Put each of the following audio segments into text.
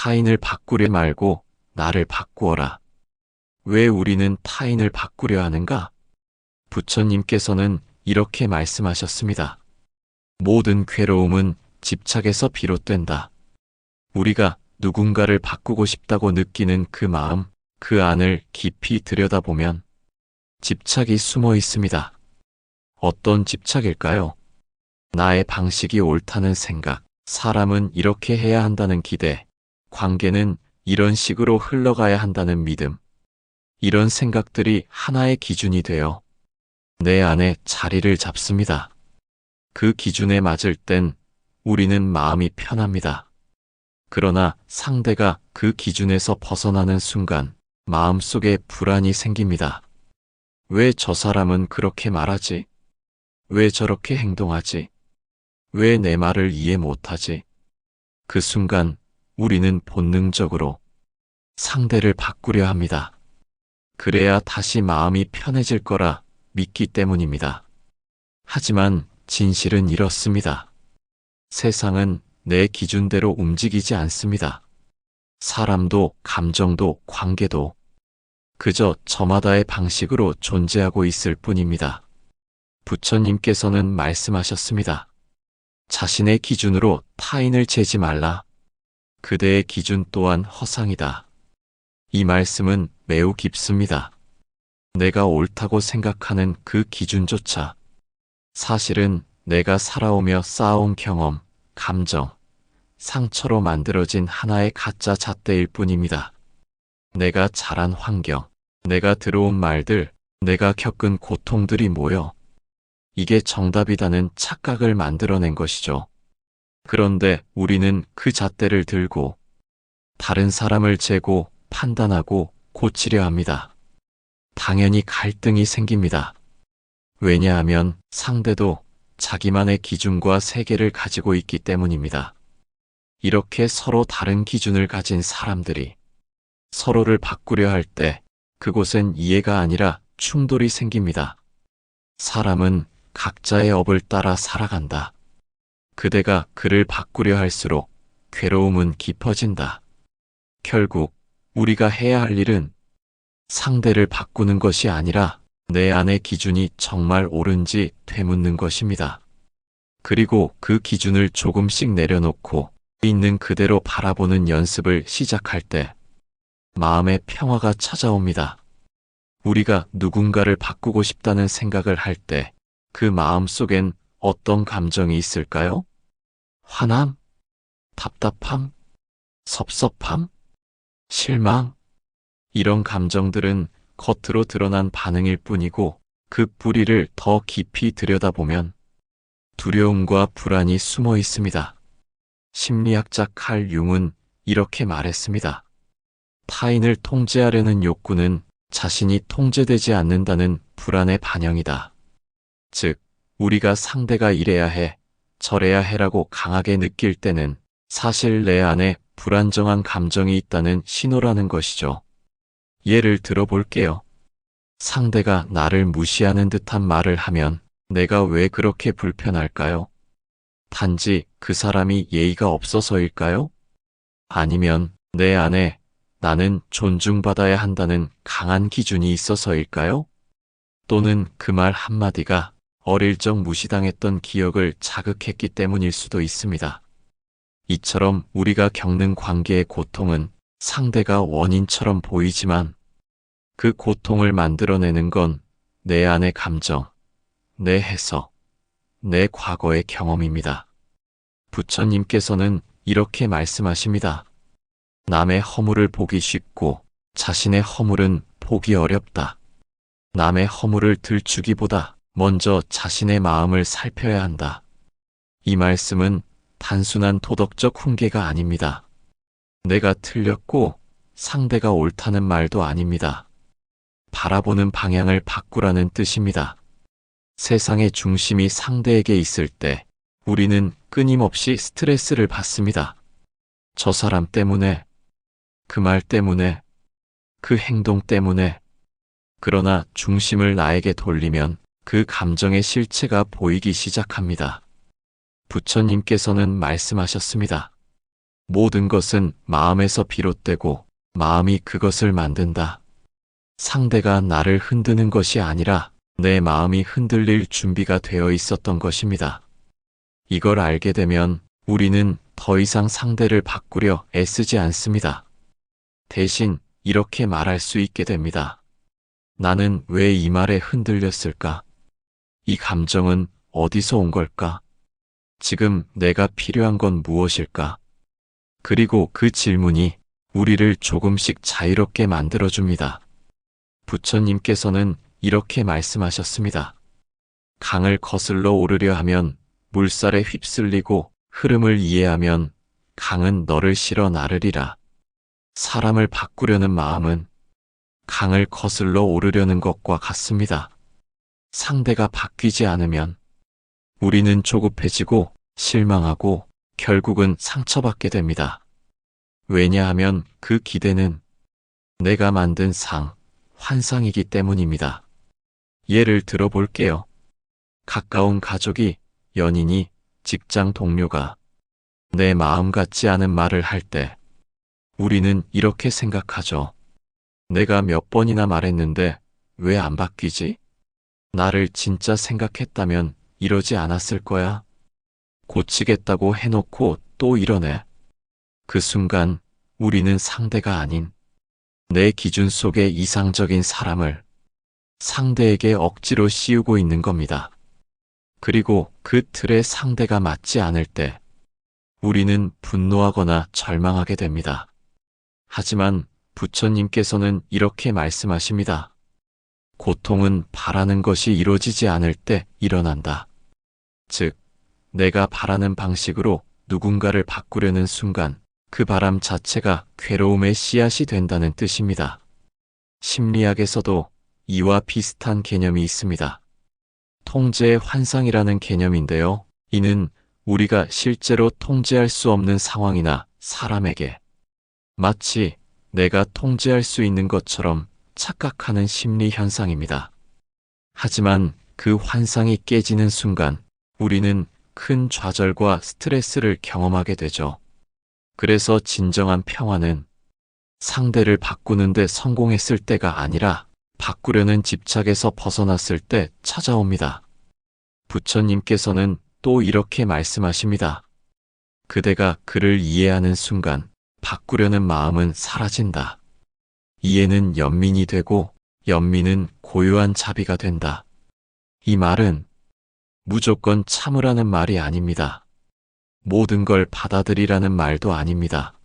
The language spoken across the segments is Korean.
타인을 바꾸려 말고 나를 바꾸어라. 왜 우리는 타인을 바꾸려 하는가? 부처님께서는 이렇게 말씀하셨습니다. 모든 괴로움은 집착에서 비롯된다. 우리가 누군가를 바꾸고 싶다고 느끼는 그 마음, 그 안을 깊이 들여다보면 집착이 숨어 있습니다. 어떤 집착일까요? 나의 방식이 옳다는 생각, 사람은 이렇게 해야 한다는 기대, 관계는 이런 식으로 흘러가야 한다는 믿음. 이런 생각들이 하나의 기준이 되어 내 안에 자리를 잡습니다. 그 기준에 맞을 땐 우리는 마음이 편합니다. 그러나 상대가 그 기준에서 벗어나는 순간 마음속에 불안이 생깁니다. 왜 저 사람은 그렇게 말하지? 왜 저렇게 행동하지? 왜 내 말을 이해 못하지? 그 순간 우리는 본능적으로 상대를 바꾸려 합니다. 그래야 다시 마음이 편해질 거라 믿기 때문입니다. 하지만 진실은 이렇습니다. 세상은 내 기준대로 움직이지 않습니다. 사람도 감정도 관계도 그저 저마다의 방식으로 존재하고 있을 뿐입니다. 부처님께서는 말씀하셨습니다. 자신의 기준으로 타인을 재지 말라. 그대의 기준 또한 허상이다. 이 말씀은 매우 깊습니다. 내가 옳다고 생각하는 그 기준조차 사실은 내가 살아오며 쌓아온 경험, 감정, 상처로 만들어진 하나의 가짜 잣대일 뿐입니다. 내가 자란 환경, 내가 들어온 말들, 내가 겪은 고통들이 모여 이게 정답이라는 착각을 만들어낸 것이죠. 그런데 우리는 그 잣대를 들고 다른 사람을 재고 판단하고 고치려 합니다. 당연히 갈등이 생깁니다. 왜냐하면 상대도 자기만의 기준과 세계를 가지고 있기 때문입니다. 이렇게 서로 다른 기준을 가진 사람들이 서로를 바꾸려 할 때 그곳엔 이해가 아니라 충돌이 생깁니다. 사람은 각자의 업을 따라 살아간다. 그대가 그를 바꾸려 할수록 괴로움은 깊어진다. 결국 우리가 해야 할 일은 상대를 바꾸는 것이 아니라 내 안의 기준이 정말 옳은지 되묻는 것입니다. 그리고 그 기준을 조금씩 내려놓고 있는 그대로 바라보는 연습을 시작할 때 마음의 평화가 찾아옵니다. 우리가 누군가를 바꾸고 싶다는 생각을 할 때 그 마음 속엔 어떤 감정이 있을까요? 화남? 답답함? 섭섭함? 실망? 이런 감정들은 겉으로 드러난 반응일 뿐이고 그 뿌리를 더 깊이 들여다보면 두려움과 불안이 숨어 있습니다. 심리학자 칼 융은 이렇게 말했습니다. 타인을 통제하려는 욕구는 자신이 통제되지 않는다는 불안의 반영이다. 즉, 우리가 상대가 이래야 해, 저래야 해라고 강하게 느낄 때는 사실 내 안에 불안정한 감정이 있다는 신호라는 것이죠. 예를 들어볼게요. 상대가 나를 무시하는 듯한 말을 하면 내가 왜 그렇게 불편할까요? 단지 그 사람이 예의가 없어서일까요? 아니면 내 안에 나는 존중받아야 한다는 강한 기준이 있어서일까요? 또는 그 말 한마디가 어릴 적 무시당했던 기억을 자극했기 때문일 수도 있습니다. 이처럼 우리가 겪는 관계의 고통은 상대가 원인처럼 보이지만 그 고통을 만들어내는 건 내 안의 감정, 내 해석, 내 과거의 경험입니다. 부처님께서는 이렇게 말씀하십니다. 남의 허물을 보기 쉽고 자신의 허물은 보기 어렵다. 남의 허물을 들추기보다 먼저 자신의 마음을 살펴야 한다. 이 말씀은 단순한 도덕적 훈계가 아닙니다. 내가 틀렸고 상대가 옳다는 말도 아닙니다. 바라보는 방향을 바꾸라는 뜻입니다. 세상의 중심이 상대에게 있을 때 우리는 끊임없이 스트레스를 받습니다. 저 사람 때문에, 그 말 때문에, 그 행동 때문에. 그러나 중심을 나에게 돌리면 그 감정의 실체가 보이기 시작합니다. 부처님께서는 말씀하셨습니다. 모든 것은 마음에서 비롯되고 마음이 그것을 만든다. 상대가 나를 흔드는 것이 아니라 내 마음이 흔들릴 준비가 되어 있었던 것입니다. 이걸 알게 되면 우리는 더 이상 상대를 바꾸려 애쓰지 않습니다. 대신 이렇게 말할 수 있게 됩니다. 나는 왜 이 말에 흔들렸을까? 이 감정은 어디서 온 걸까? 지금 내가 필요한 건 무엇일까? 그리고 그 질문이 우리를 조금씩 자유롭게 만들어줍니다. 부처님께서는 이렇게 말씀하셨습니다. 강을 거슬러 오르려 하면 물살에 휩쓸리고 흐름을 이해하면 강은 너를 실어 나르리라. 사람을 바꾸려는 마음은 강을 거슬러 오르려는 것과 같습니다. 상대가 바뀌지 않으면 우리는 조급해지고 실망하고 결국은 상처받게 됩니다. 왜냐하면 그 기대는 내가 만든 환상이기 때문입니다. 예를 들어 볼게요. 가까운 가족이, 연인이, 직장 동료가 내 마음 같지 않은 말을 할 때 우리는 이렇게 생각하죠. 내가 몇 번이나 말했는데 왜 안 바뀌지? 나를 진짜 생각했다면 이러지 않았을 거야. 고치겠다고 해놓고 또 이러네. 그 순간 우리는 상대가 아닌 내 기준 속의 이상적인 사람을 상대에게 억지로 씌우고 있는 겁니다. 그리고 그 틀에 상대가 맞지 않을 때 우리는 분노하거나 절망하게 됩니다. 하지만 부처님께서는 이렇게 말씀하십니다. 고통은 바라는 것이 이루어지지 않을 때 일어난다. 즉, 내가 바라는 방식으로 누군가를 바꾸려는 순간 그 바람 자체가 괴로움의 씨앗이 된다는 뜻입니다. 심리학에서도 이와 비슷한 개념이 있습니다. 통제의 환상이라는 개념인데요. 이는 우리가 실제로 통제할 수 없는 상황이나 사람에게 마치 내가 통제할 수 있는 것처럼 착각하는 심리 현상입니다. 하지만 그 환상이 깨지는 순간 우리는 큰 좌절과 스트레스를 경험하게 되죠. 그래서 진정한 평화는 상대를 바꾸는데 성공했을 때가 아니라 바꾸려는 집착에서 벗어났을 때 찾아옵니다. 부처님께서는 또 이렇게 말씀하십니다. 그대가 그를 이해하는 순간 바꾸려는 마음은 사라진다. 이해는 연민이 되고 연민은 고요한 자비가 된다. 이 말은 무조건 참으라는 말이 아닙니다. 모든 걸 받아들이라는 말도 아닙니다.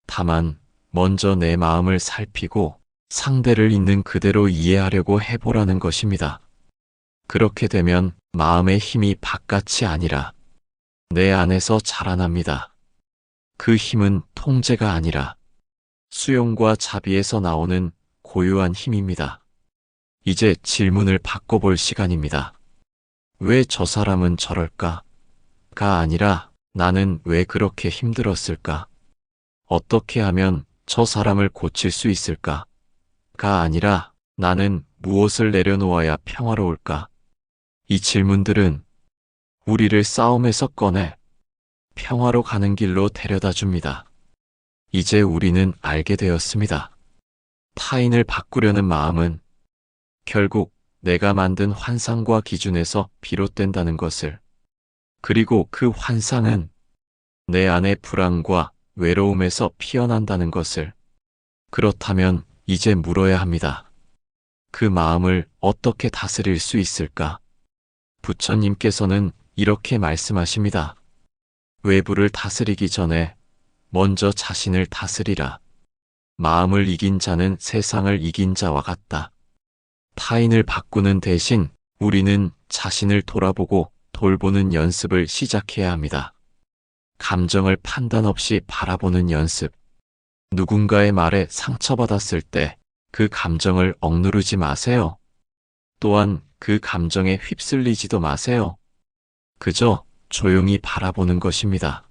다만 먼저 내 마음을 살피고 상대를 있는 그대로 이해하려고 해보라는 것입니다. 그렇게 되면 마음의 힘이 바깥이 아니라 내 안에서 자라납니다. 그 힘은 통제가 아니라 수용과 자비에서 나오는 고유한 힘입니다. 이제 질문을 바꿔볼 시간입니다. 왜 저 사람은 저럴까? 가 아니라 나는 왜 그렇게 힘들었을까? 어떻게 하면 저 사람을 고칠 수 있을까? 가 아니라 나는 무엇을 내려놓아야 평화로울까? 이 질문들은 우리를 싸움에서 꺼내 평화로 가는 길로 데려다 줍니다. 이제 우리는 알게 되었습니다. 타인을 바꾸려는 마음은 결국 내가 만든 환상과 기준에서 비롯된다는 것을, 그리고 그 환상은 내 안의 불안과 외로움에서 피어난다는 것을. 그렇다면 이제 물어야 합니다. 그 마음을 어떻게 다스릴 수 있을까? 부처님께서는 이렇게 말씀하십니다. 외부를 다스리기 전에 먼저 자신을 다스리라. 마음을 이긴 자는 세상을 이긴 자와 같다. 타인을 바꾸는 대신 우리는 자신을 돌아보고 돌보는 연습을 시작해야 합니다. 감정을 판단 없이 바라보는 연습. 누군가의 말에 상처받았을 때 그 감정을 억누르지 마세요. 또한 그 감정에 휩쓸리지도 마세요. 그저 조용히 바라보는 것입니다.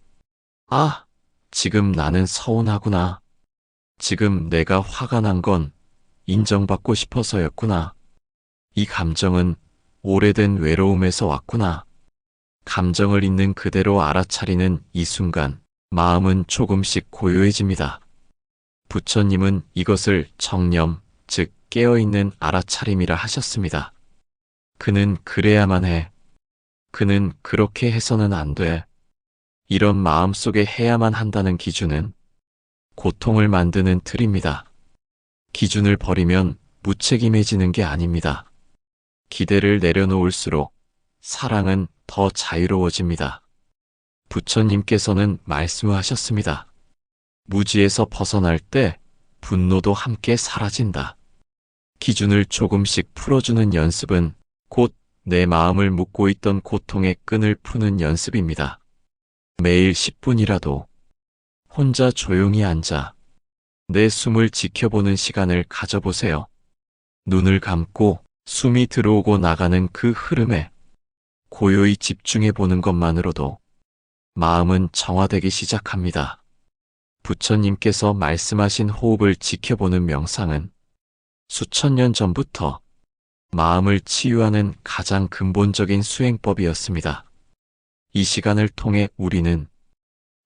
아, 지금 나는 서운하구나. 지금 내가 화가 난 건 인정받고 싶어서였구나. 이 감정은 오래된 외로움에서 왔구나. 감정을 있는 그대로 알아차리는 이 순간 마음은 조금씩 고요해집니다. 부처님은 이것을 정념, 즉 깨어있는 알아차림이라 하셨습니다. 그는 그래야만 해. 그는 그렇게 해서는 안 돼. 이런 마음 속에 해야만 한다는 기준은 고통을 만드는 틀입니다. 기준을 버리면 무책임해지는 게 아닙니다. 기대를 내려놓을수록 사랑은 더 자유로워집니다. 부처님께서는 말씀하셨습니다. 무지에서 벗어날 때 분노도 함께 사라진다. 기준을 조금씩 풀어주는 연습은 곧 내 마음을 묶고 있던 고통의 끈을 푸는 연습입니다. 매일 10분이라도 혼자 조용히 앉아 내 숨을 지켜보는 시간을 가져보세요. 눈을 감고 숨이 들어오고 나가는 그 흐름에 고요히 집중해 보는 것만으로도 마음은 정화되기 시작합니다. 부처님께서 말씀하신 호흡을 지켜보는 명상은 수천 년 전부터 마음을 치유하는 가장 근본적인 수행법이었습니다. 이 시간을 통해 우리는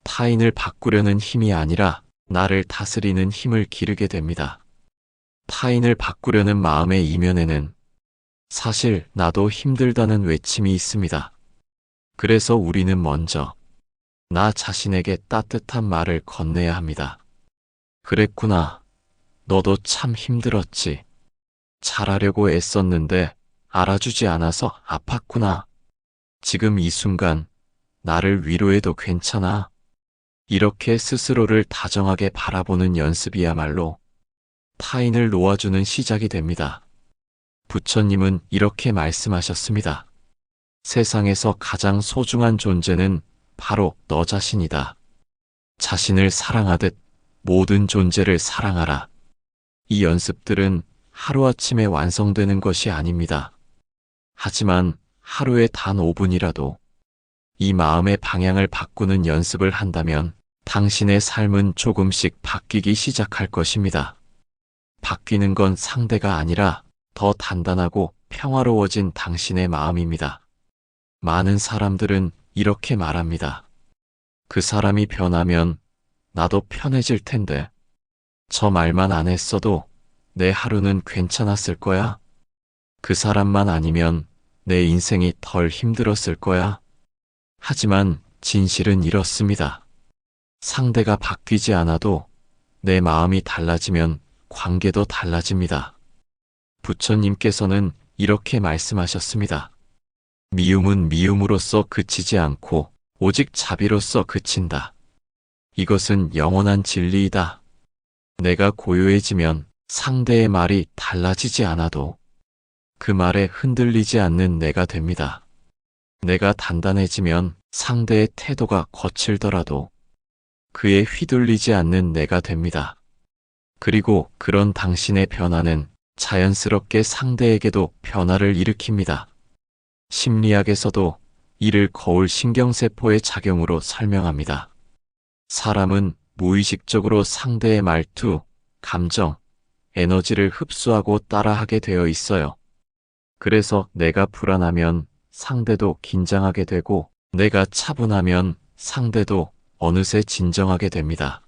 타인을 바꾸려는 힘이 아니라 나를 다스리는 힘을 기르게 됩니다. 타인을 바꾸려는 마음의 이면에는 사실 나도 힘들다는 외침이 있습니다. 그래서 우리는 먼저 나 자신에게 따뜻한 말을 건네야 합니다. 그랬구나. 너도 참 힘들었지. 잘하려고 애썼는데 알아주지 않아서 아팠구나. 지금 이 순간 나를 위로해도 괜찮아. 이렇게 스스로를 다정하게 바라보는 연습이야말로 타인을 놓아주는 시작이 됩니다. 부처님은 이렇게 말씀하셨습니다. 세상에서 가장 소중한 존재는 바로 너 자신이다. 자신을 사랑하듯 모든 존재를 사랑하라. 이 연습들은 하루아침에 완성되는 것이 아닙니다. 하지만 하루에 단 5분이라도 이 마음의 방향을 바꾸는 연습을 한다면 당신의 삶은 조금씩 바뀌기 시작할 것입니다. 바뀌는 건 상대가 아니라 더 단단하고 평화로워진 당신의 마음입니다. 많은 사람들은 이렇게 말합니다. 그 사람이 변하면 나도 편해질 텐데. 저 말만 안 했어도 내 하루는 괜찮았을 거야. 그 사람만 아니면 내 인생이 덜 힘들었을 거야. 하지만 진실은 이렇습니다. 상대가 바뀌지 않아도 내 마음이 달라지면 관계도 달라집니다. 부처님께서는 이렇게 말씀하셨습니다. 미움은 미움으로써 그치지 않고 오직 자비로써 그친다. 이것은 영원한 진리이다. 내가 고요해지면 상대의 말이 달라지지 않아도 그 말에 흔들리지 않는 내가 됩니다. 내가 단단해지면 상대의 태도가 거칠더라도 그에 휘둘리지 않는 내가 됩니다. 그리고 그런 당신의 변화는 자연스럽게 상대에게도 변화를 일으킵니다. 심리학에서도 이를 거울 신경세포의 작용으로 설명합니다. 사람은 무의식적으로 상대의 말투, 감정, 에너지를 흡수하고 따라하게 되어 있어요. 그래서 내가 불안하면 상대도 긴장하게 되고 내가 차분하면 상대도 어느새 진정하게 됩니다.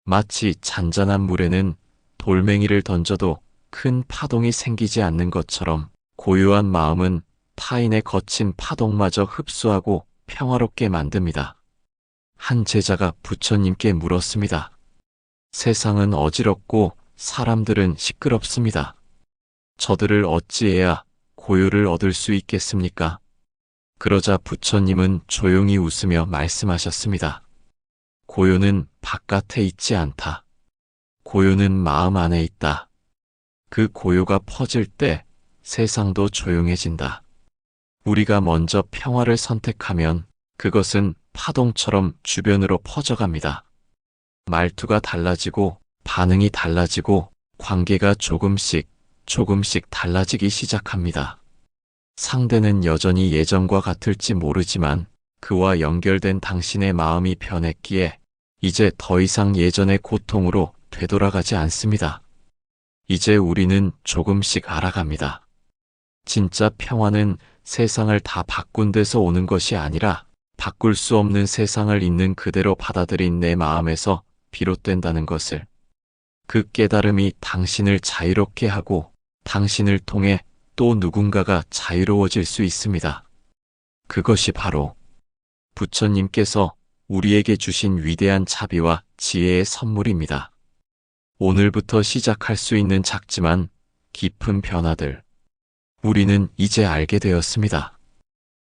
마치 잔잔한 물에는 돌멩이를 던져도 큰 파동이 생기지 않는 것처럼 고요한 마음은 타인의 거친 파동마저 흡수하고 평화롭게 만듭니다. 한 제자가 부처님께 물었습니다. 세상은 어지럽고 사람들은 시끄럽습니다. 저들을 어찌해야 고요를 얻을 수 있겠습니까? 그러자 부처님은 조용히 웃으며 말씀하셨습니다. 고요는 바깥에 있지 않다. 고요는 마음 안에 있다. 그 고요가 퍼질 때 세상도 조용해진다. 우리가 먼저 평화를 선택하면 그것은 파동처럼 주변으로 퍼져갑니다. 말투가 달라지고 반응이 달라지고 관계가 조금씩 달라지기 시작합니다. 상대는 여전히 예전과 같을지 모르지만 그와 연결된 당신의 마음이 변했기에 이제 더 이상 예전의 고통으로 되돌아가지 않습니다. 이제 우리는 조금씩 알아갑니다. 진짜 평화는 세상을 다 바꾼 데서 오는 것이 아니라 바꿀 수 없는 세상을 있는 그대로 받아들인 내 마음에서 비롯된다는 것을. 그 깨달음이 당신을 자유롭게 하고 당신을 통해 또 누군가가 자유로워질 수 있습니다. 그것이 바로 부처님께서 우리에게 주신 위대한 자비와 지혜의 선물입니다. 오늘부터 시작할 수 있는 작지만 깊은 변화들. 우리는 이제 알게 되었습니다.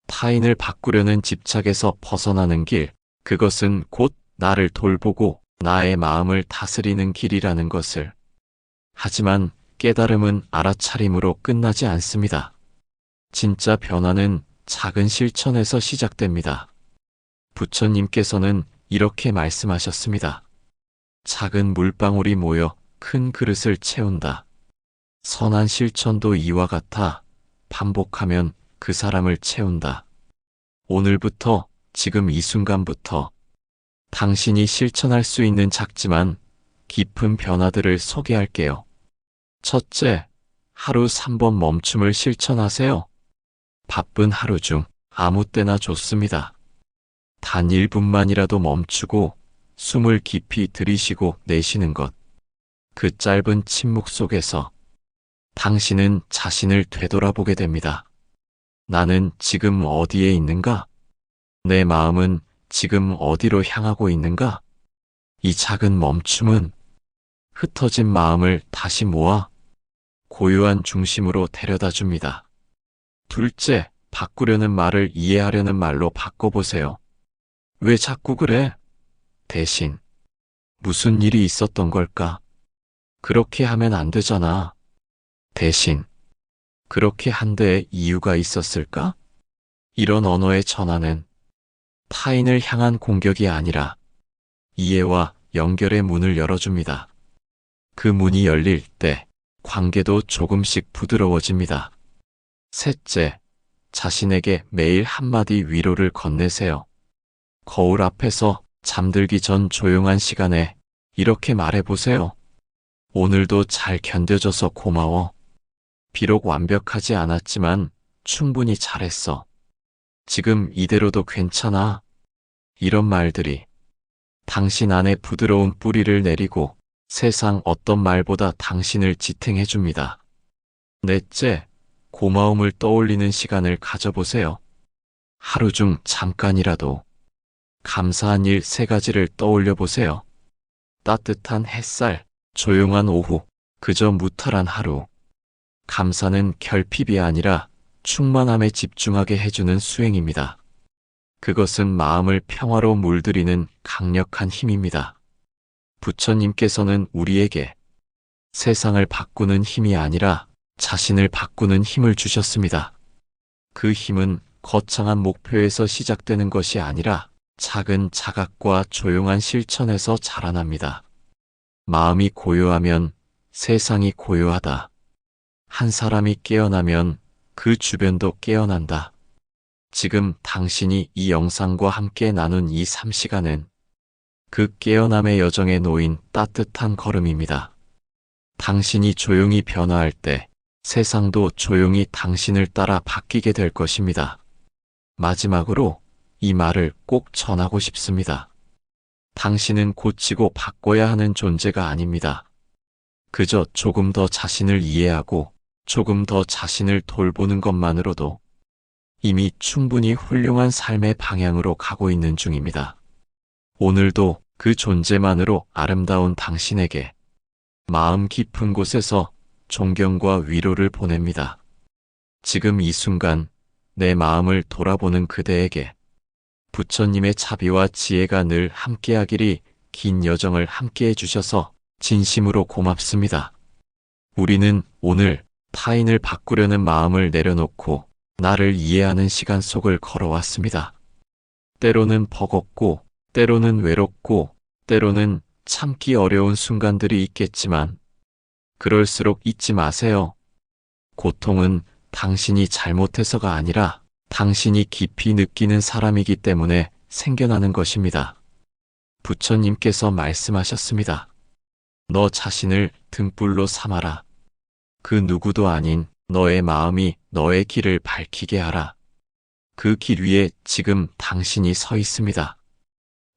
타인을 바꾸려는 집착에서 벗어나는 길, 그것은 곧 나를 돌보고 나의 마음을 다스리는 길이라는 것을. 하지만 깨달음은 알아차림으로 끝나지 않습니다. 진짜 변화는 작은 실천에서 시작됩니다. 부처님께서는 이렇게 말씀하셨습니다. 작은 물방울이 모여 큰 그릇을 채운다. 선한 실천도 이와 같아 반복하면 그 사람을 채운다. 오늘부터, 지금 이 순간부터 당신이 실천할 수 있는 작지만 깊은 변화들을 소개할게요. 첫째, 하루 3번 멈춤을 실천하세요. 바쁜 하루 중 아무 때나 좋습니다. 단 1분만이라도 멈추고 숨을 깊이 들이쉬고 내쉬는 것. 그 짧은 침묵 속에서 당신은 자신을 되돌아보게 됩니다. 나는 지금 어디에 있는가? 내 마음은 지금 어디로 향하고 있는가? 이 작은 멈춤은 흩어진 마음을 다시 모아 고요한 중심으로 데려다 줍니다. 둘째, 바꾸려는 말을 이해하려는 말로 바꿔보세요. 왜 자꾸 그래? 대신, 무슨 일이 있었던 걸까? 그렇게 하면 안 되잖아. 대신, 그렇게 한 데에 이유가 있었을까? 이런 언어의 전환은 타인을 향한 공격이 아니라 이해와 연결의 문을 열어줍니다. 그 문이 열릴 때 관계도 조금씩 부드러워집니다. 셋째, 자신에게 매일 한마디 위로를 건네세요. 거울 앞에서 잠들기 전 조용한 시간에 이렇게 말해보세요. 오늘도 잘 견뎌줘서 고마워. 비록 완벽하지 않았지만 충분히 잘했어. 지금 이대로도 괜찮아. 이런 말들이 당신 안에 부드러운 뿌리를 내리고 세상 어떤 말보다 당신을 지탱해 줍니다. 넷째, 고마움을 떠올리는 시간을 가져보세요. 하루 중 잠깐이라도 감사한 일 3가지를 떠올려 보세요. 따뜻한 햇살, 조용한 오후, 그저 무탈한 하루. 감사는 결핍이 아니라 충만함에 집중하게 해주는 수행입니다. 그것은 마음을 평화로 물들이는 강력한 힘입니다. 부처님께서는 우리에게 세상을 바꾸는 힘이 아니라 자신을 바꾸는 힘을 주셨습니다. 그 힘은 거창한 목표에서 시작되는 것이 아니라 작은 자각과 조용한 실천에서 자라납니다. 마음이 고요하면 세상이 고요하다. 한 사람이 깨어나면 그 주변도 깨어난다. 지금 당신이 이 영상과 함께 나눈 이 3시간은 그 깨어남의 여정에 놓인 따뜻한 걸음입니다. 당신이 조용히 변화할 때 세상도 조용히 당신을 따라 바뀌게 될 것입니다. 마지막으로 이 말을 꼭 전하고 싶습니다. 당신은 고치고 바꿔야 하는 존재가 아닙니다. 그저 조금 더 자신을 이해하고 조금 더 자신을 돌보는 것만으로도 이미 충분히 훌륭한 삶의 방향으로 가고 있는 중입니다. 오늘도 그 존재만으로 아름다운 당신에게 마음 깊은 곳에서 존경과 위로를 보냅니다. 지금 이 순간 내 마음을 돌아보는 그대에게 부처님의 자비와 지혜가 늘 함께하기를. 긴 여정을 함께해 주셔서 진심으로 고맙습니다. 우리는 오늘 타인을 바꾸려는 마음을 내려놓고 나를 이해하는 시간 속을 걸어왔습니다. 때로는 버겁고, 때로는 외롭고, 때로는 참기 어려운 순간들이 있겠지만, 그럴수록 잊지 마세요. 고통은 당신이 잘못해서가 아니라 당신이 깊이 느끼는 사람이기 때문에 생겨나는 것입니다. 부처님께서 말씀하셨습니다. 너 자신을 등불로 삼아라. 그 누구도 아닌 너의 마음이 너의 길을 밝히게 하라. 그 길 위에 지금 당신이 서 있습니다.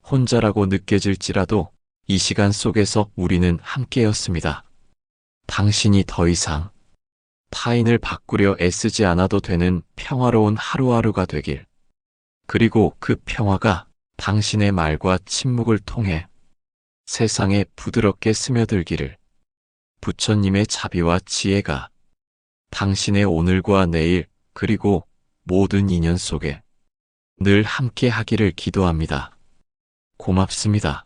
혼자라고 느껴질지라도 이 시간 속에서 우리는 함께였습니다. 당신이 더 이상 타인을 바꾸려 애쓰지 않아도 되는 평화로운 하루하루가 되길. 그리고 그 평화가 당신의 말과 침묵을 통해 세상에 부드럽게 스며들기를. 부처님의 자비와 지혜가 당신의 오늘과 내일 그리고 모든 인연 속에 늘 함께 하기를 기도합니다. 고맙습니다.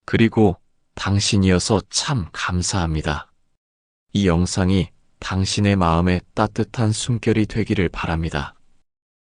그리고 당신이어서 참 감사합니다. 이 영상이 당신의 마음에 따뜻한 숨결이 되기를 바랍니다.